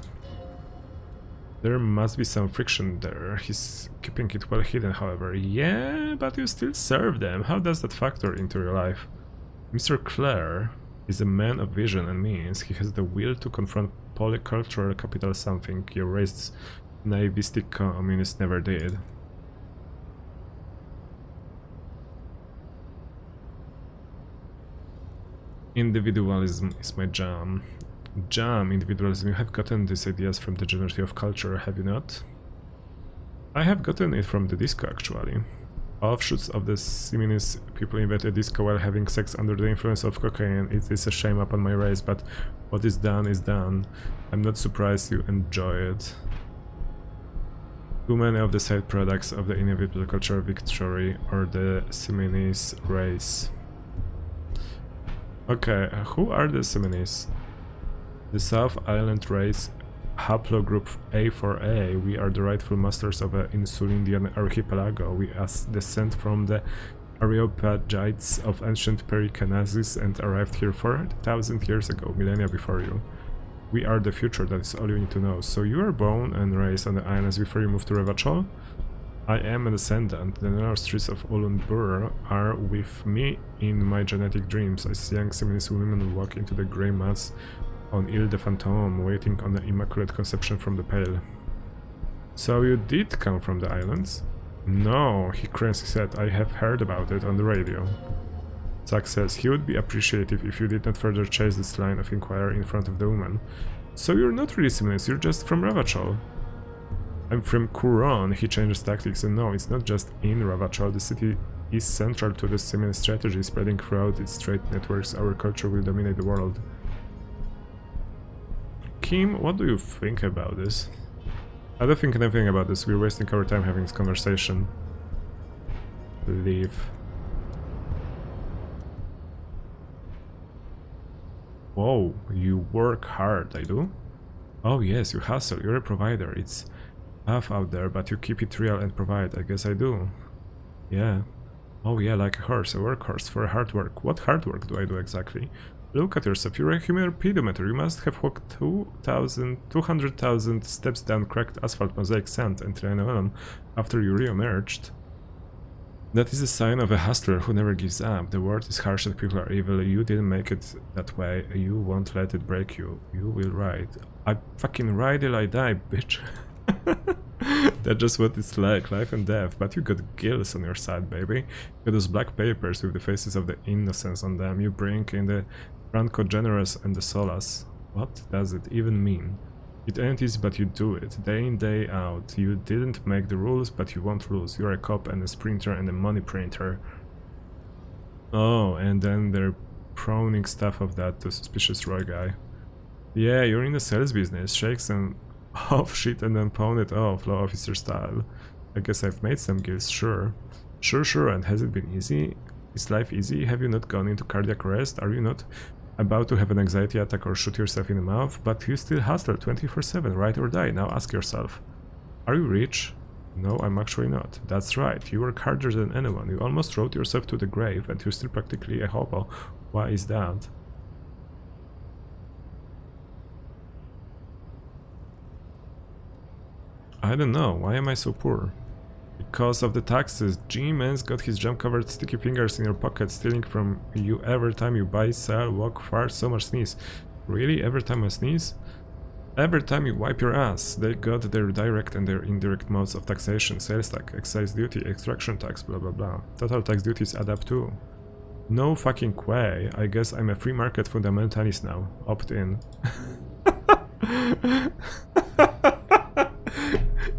There must be some friction there. He's keeping it well hidden, however. Yeah, but you still serve them. How does that factor into your life? Mr. Clare is a man of vision and means. He has the will to confront polycultural capital, something your race's naivistic communists never did. Individualism is my jam. Individualism. You have gotten these ideas from the generosity of culture, have you not? I have gotten it from the disco, actually. Offshoots of the Siminis people invented disco while having sex under the influence of cocaine. It is a shame upon my race, but what is done is done. I'm not surprised you enjoy it. Too many of the side products of the inevitable cultural victory or the Siminis race. Okay, who are the Siminis? The South Island race, haplogroup A4A. We are the rightful masters of an Insulindian archipelago. We descend from the Areopagites of ancient Pericanazes and arrived here 4,000 years ago, millennia before you. We are the future, that is all you need to know. So you are born and raised on the islands before you moved to Revachol? I am a descendant. The narrow streets of Ulunbur are with me in my genetic dreams. I see young Siminis women walk into the grey mass on Ile de Fantôme, waiting on the Immaculate Conception from the Pale. So you did come from the islands? No, he cranes his head. I have heard about it on the radio. Success. He would be appreciative if you did not further chase this line of inquiry in front of the woman. So you're not really Siminis, you're just from Ravachol. I'm from Kuron. He changes tactics, and no, it's not just in Ravachol. The city is central to the Simian strategy, spreading throughout its trade networks. Our culture will dominate the world. Kim, what do you think about this? I don't think anything about this. We're wasting our time having this conversation. Leave. Whoa, you work hard, I do? Oh yes, you hustle, you're a provider. It's... tough out there, but you keep it real and provide. I guess I do. Yeah. Oh yeah, like a horse, a workhorse for hard work. What hard work do I do exactly? Look at yourself, you're a human pedometer. You must have walked 200,000 steps down cracked asphalt, mosaic sand, and linoleum after you re-emerged. That is a sign of a hustler who never gives up. The world is harsh and people are evil. You didn't make it that way. You won't let it break you. You will ride. I fucking ride till I die, bitch. That's just what it's like, life and death. But you got gills on your side, baby. You got those black papers with the faces of the innocents on them. You bring in the Franco Generous and the Solas. What does it even mean? It ain't easy, but you do it, day in, day out. You didn't make the rules, but you won't lose. You're a cop and a sprinter and a money printer. Oh, and then they're proning stuff of that to suspicious Roy guy. Yeah, you're in the sales business. Shake some off shit and then pawn it off, law officer style. I guess I've made some gills, sure. Sure, and has it been easy? Is life easy? Have you not gone into cardiac arrest? Are you not about to have an anxiety attack or shoot yourself in the mouth? But you still hustle 24/7, ride or die. Now ask yourself, are you rich? No, I'm actually not. That's right, you work harder than anyone. You almost rode yourself to the grave and you're still practically a hobo. Why is that? I don't know, why am I so poor? Because of the taxes. G-Man's got his jam-covered sticky fingers in your pocket, stealing from you every time you buy, sell, walk, fart, so much sneeze. Really? Every time I sneeze? Every time you wipe your ass. They got their direct and their indirect modes of taxation, sales tax, excise duty, extraction tax, blah blah blah. Total tax duties add up too. No fucking way. I guess I'm a free market fundamentalist now. Opt in.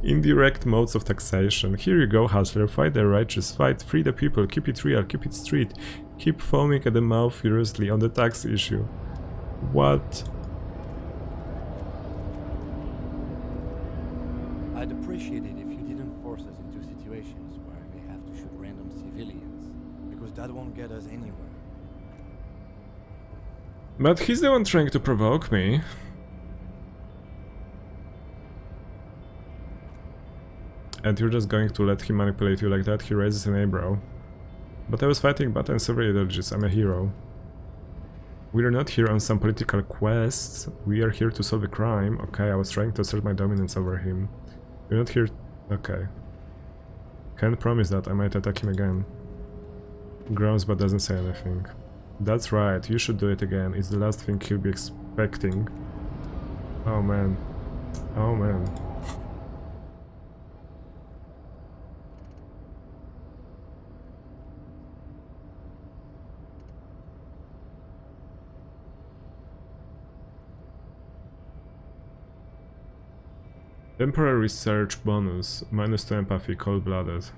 Indirect modes of taxation. Here you go, hustler. Fight the righteous. Fight. Free the people. Keep it real. Keep it street. Keep foaming at the mouth furiously on the tax issue. What? I'd appreciate it if you didn't force us into situations where I may have to shoot random civilians, because that won't get us anywhere. But he's the one trying to provoke me. And you're just going to let him manipulate you like that? He raises an eyebrow. But I was fighting Bata and several ideologies. I'm a hero. We're not here on some political quest. We are here to solve a crime. Okay, I was trying to assert my dominance over him. We're not here... Okay. Can't promise that. I might attack him again. Growls but doesn't say anything. That's right. You should do it again. It's the last thing he'll be expecting. Oh man. Oh man. Temporary research bonus, -2 empathy, cold-blooded.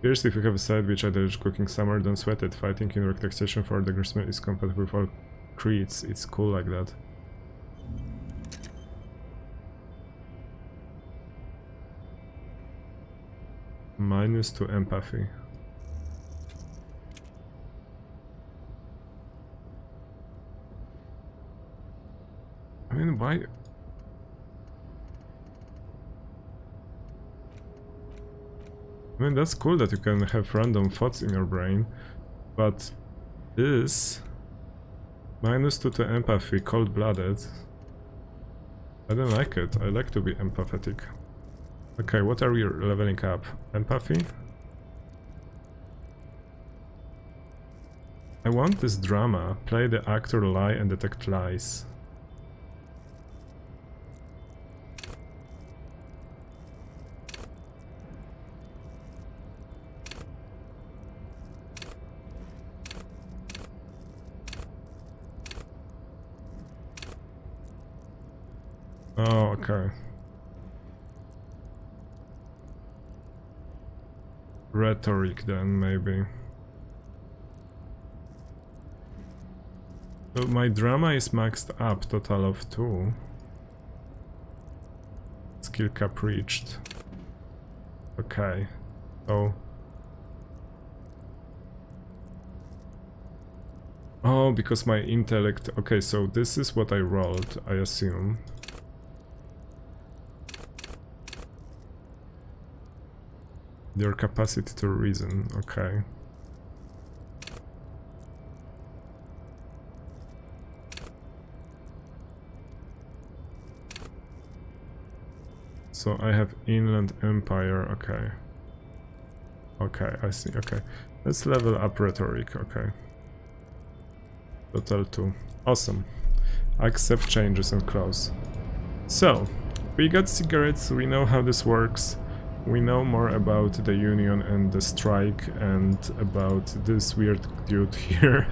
Here's if you have a side which ideology cooking summer, don't sweat it. Fighting in relaxation for the Grisman is compatible with all creeds. It's cool like that. -2 empathy. I mean, why? I mean, that's cool that you can have random thoughts in your brain, but this -2 to empathy, cold-blooded, I don't like it. I like to be empathetic. Okay, what are we leveling up? Empathy? I want this drama. Play the actor, lie and detect lies. Oh, okay. Rhetoric then, maybe. So my drama is maxed up, total of 2. Skill cap reached. Okay. So... Oh, because my intellect... Okay, so this is what I rolled, I assume. Your capacity to reason, okay. So I have Inland Empire, okay. Okay, I see, okay. Let's level up Rhetoric, okay. Total 2. Awesome. Accept changes and close. So, we got cigarettes, we know how this works. We know more about the Union and the strike and about this weird dude here.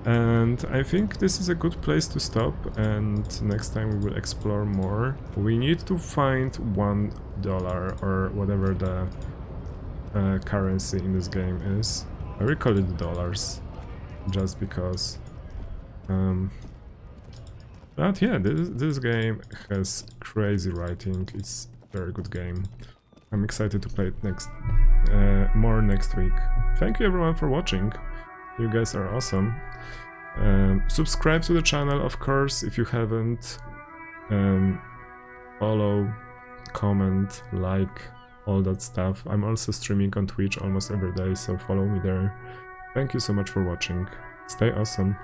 And I think this is a good place to stop, and next time we will explore more. We need to find $1 or whatever the currency in this game is. I will call it dollars, just because. But yeah, this game has crazy writing. It's a very good game. I'm excited to play it more next week. Thank you everyone for watching. You guys are awesome. Subscribe to the channel, of course, if you haven't. Follow, comment, like, all that stuff. I'm also streaming on Twitch almost every day, so follow me there. Thank you so much for watching. Stay awesome.